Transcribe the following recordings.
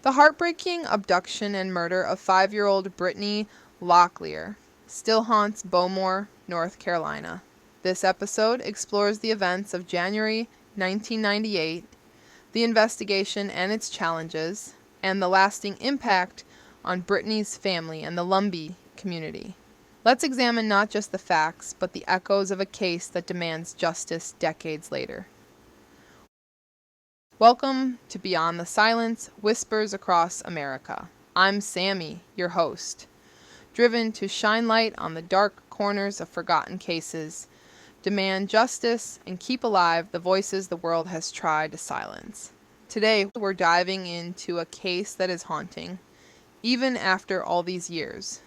The heartbreaking abduction and murder of 5-year-old Brittany Locklear still haunts Bowmore, North Carolina. This episode explores the events of January 1998, the investigation and its challenges, and the lasting impact on Brittany's family and the Lumbee community. Let's examine not just the facts, but the echoes of a case that demands justice decades later. Welcome to Beyond the Silence, Whispers Across America. I'm Sammy, your host, driven to shine light on the dark corners of forgotten cases, demand justice, and keep alive the voices the world has tried to silence. Today, we're diving into a case that is haunting, even after all these years.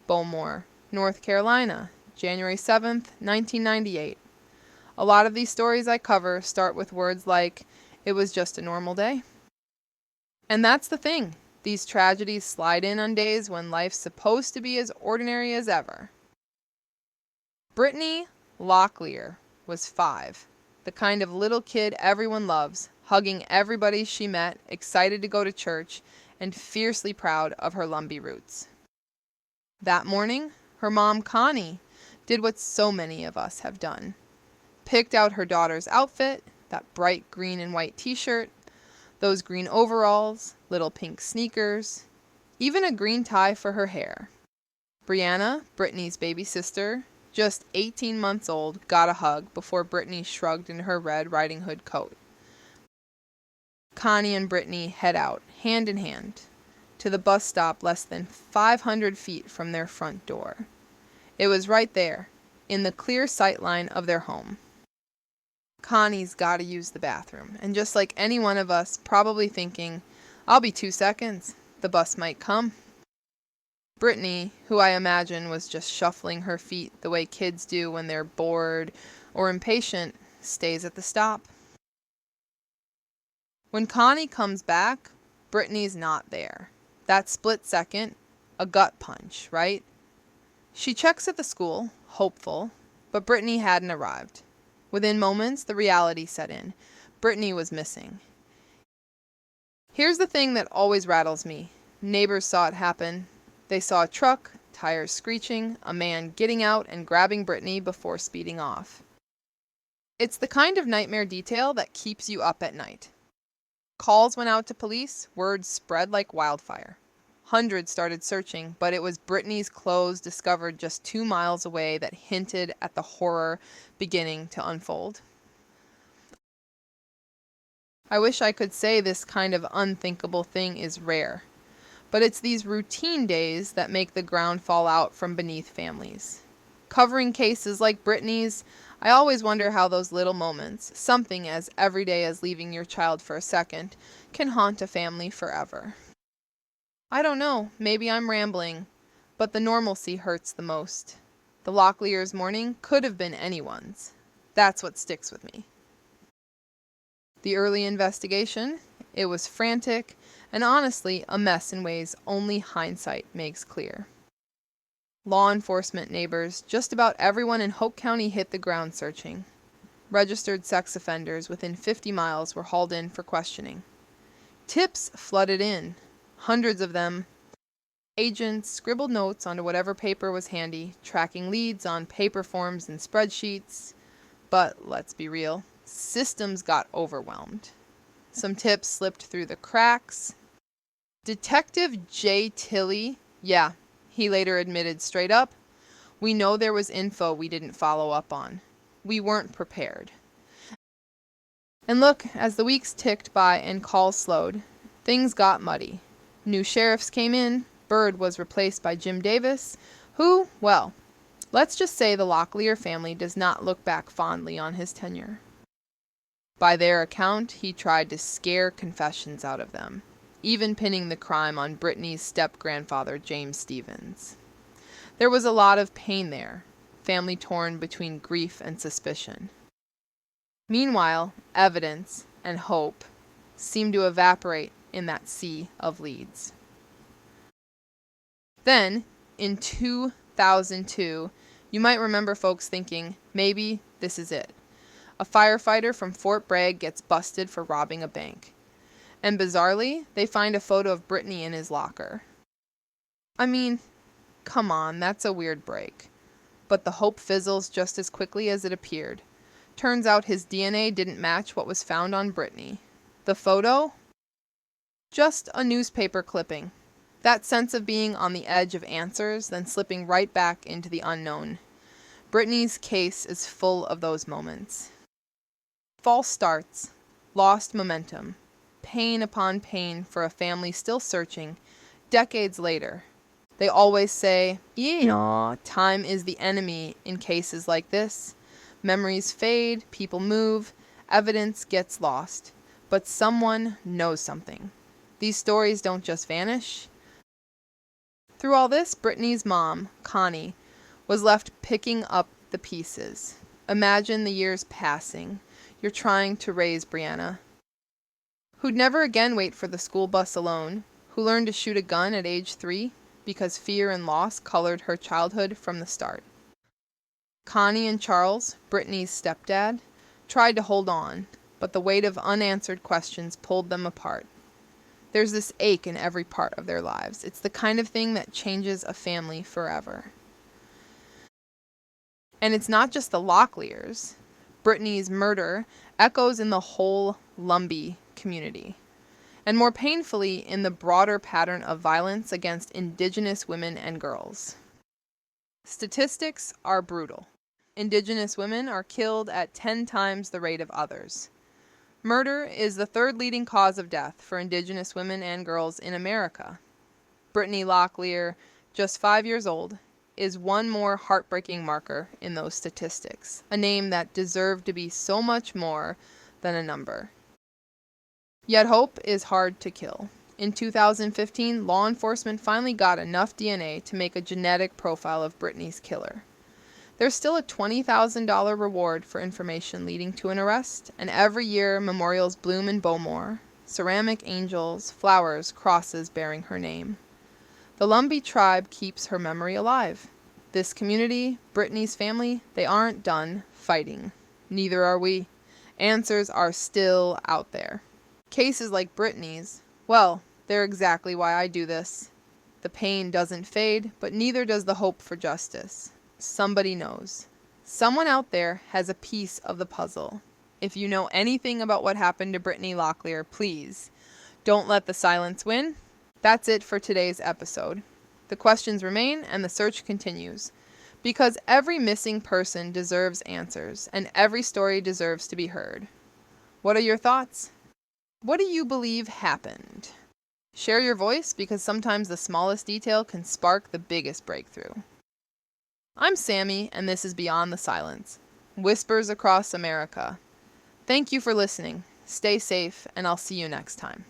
Bowmore, North Carolina, January 7th, 1998. A lot of these stories I cover start with words like, "It was just a normal day." And that's the thing. These tragedies slide in on days when life's supposed to be as ordinary as ever. Brittany Locklear was 5, the kind of little kid everyone loves, hugging everybody she met, excited to go to church, and fiercely proud of her Lumbee roots. That morning, her mom, Connie, did what so many of us have done. Picked out her daughter's outfit, that bright green and white t-shirt, those green overalls, little pink sneakers, even a green tie for her hair. Brianna, Brittany's baby sister, just 18 months old, got a hug before Brittany shrugged in her Red Riding Hood coat. Connie and Brittany head out, hand in hand, to the bus stop less than 500 feet from their front door. It was right there, in the clear sight line of their home. Connie's got to use the bathroom, and just like any one of us, probably thinking, "I'll be 2 seconds, the bus might come." Brittany, who I imagine was just shuffling her feet the way kids do when they're bored or impatient, stays at the stop. When Connie comes back, Brittany's not there. That split second, a gut punch, right? She checks at the school, hopeful, but Brittany hadn't arrived. Within moments, the reality set in. Brittany was missing. Here's the thing that always rattles me. Neighbors saw it happen. They saw a truck, tires screeching, a man getting out and grabbing Brittany before speeding off. It's the kind of nightmare detail that keeps you up at night. Calls went out to police, words spread like wildfire. Hundreds started searching, but it was Brittany's clothes discovered just 2 miles away that hinted at the horror beginning to unfold. I wish I could say this kind of unthinkable thing is rare, but it's these routine days that make the ground fall out from beneath families. Covering cases like Brittany's, I always wonder how those little moments, something as everyday as leaving your child for a second, can haunt a family forever. I don't know, maybe I'm rambling, but the normalcy hurts the most. The Locklear's morning could have been anyone's. That's what sticks with me. The early investigation, it was frantic, and honestly a mess in ways only hindsight makes clear. Law enforcement, neighbors, just about everyone in Hope County hit the ground searching. Registered sex offenders within 50 miles were hauled in for questioning. Tips flooded in. Hundreds of them. Agents scribbled notes onto whatever paper was handy, tracking leads on paper forms and spreadsheets. But let's be real, systems got overwhelmed. Some tips slipped through the cracks. Detective J. Tilley, he later admitted straight up, "We know there was info we didn't follow up on. We weren't prepared." And look, as the weeks ticked by and calls slowed, things got muddy. New sheriffs came in, Bird was replaced by Jim Davis, who, well, let's just say the Locklear family does not look back fondly on his tenure. By their account, he tried to scare confessions out of them, even pinning the crime on Brittany's step-grandfather, James Stevens. There was a lot of pain there, family torn between grief and suspicion. Meanwhile, evidence and hope seemed to evaporate in that sea of leads. Then, in 2002, you might remember folks thinking, maybe this is it. A firefighter from Fort Bragg gets busted for robbing a bank. And bizarrely, they find a photo of Brittany in his locker. I mean, come on, that's a weird break. But the hope fizzles just as quickly as it appeared. Turns out his DNA didn't match what was found on Brittany. The photo? Just a newspaper clipping. That sense of being on the edge of answers, then slipping right back into the unknown. Brittany's case is full of those moments. False starts, lost momentum, pain upon pain for a family still searching, decades later. They always say, time is the enemy in cases like this. Memories fade, people move, evidence gets lost. But someone knows something. These stories don't just vanish. Through all this, Brittany's mom, Connie, was left picking up the pieces. Imagine the years passing. You're trying to raise Brianna, who'd never again wait for the school bus alone, who learned to shoot a gun at age 3 because fear and loss colored her childhood from the start. Connie and Charles, Brittany's stepdad, tried to hold on, but the weight of unanswered questions pulled them apart. There's this ache in every part of their lives. It's the kind of thing that changes a family forever. And it's not just the Locklears. Brittany's murder echoes in the whole Lumbee community, and more painfully in the broader pattern of violence against Indigenous women and girls. Statistics are brutal. Indigenous women are killed at 10 times the rate of others. Murder is the third leading cause of death for Indigenous women and girls in America. Brittany Locklear, just 5 years old, is one more heartbreaking marker in those statistics, a name that deserved to be so much more than a number. Yet hope is hard to kill. In 2015, law enforcement finally got enough DNA to make a genetic profile of Brittany's killer. There's still a $20,000 reward for information leading to an arrest, and every year memorials bloom in Bowmore. Ceramic angels, flowers, crosses bearing her name. The Lumbee Tribe keeps her memory alive. This community, Brittany's family, they aren't done fighting. Neither are we. Answers are still out there. Cases like Brittany's, well, they're exactly why I do this. The pain doesn't fade, but neither does the hope for justice. Somebody knows. Someone out there has a piece of the puzzle. If you know anything about what happened to Brittany Locklear, please don't let the silence win. That's it for today's episode. The questions remain and the search continues. Because every missing person deserves answers, and every story deserves to be heard. What are your thoughts? What do you believe happened? Share your voice, because sometimes the smallest detail can spark the biggest breakthrough. I'm Sammy, and this is Beyond the Silence. Whispers across America. Thank you for listening. Stay safe, and I'll see you next time.